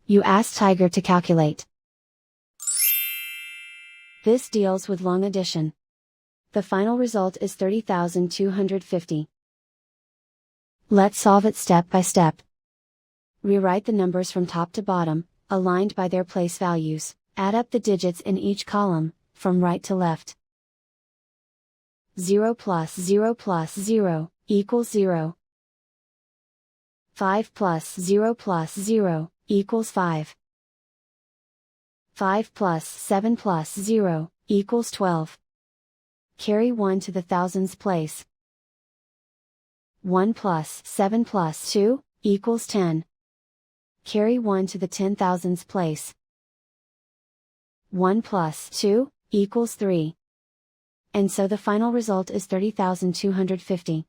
You ask Tiger to calculate. This deals with long addition. The final result is 30,250. Let's solve it step by step. Rewrite the numbers from top to bottom, aligned by their place values. Add up the digits in each column, from right to left. 0 plus 0 plus 0, equals 0. 5 plus 0 plus 0, equals 5. 5 plus 7 plus 0, equals 12. Carry 1 to the thousands place. 1 plus 7 plus 2, equals 10. Carry 1 to the 10,000s place. 1 plus 2, equals 3. And so the final result is 30,250.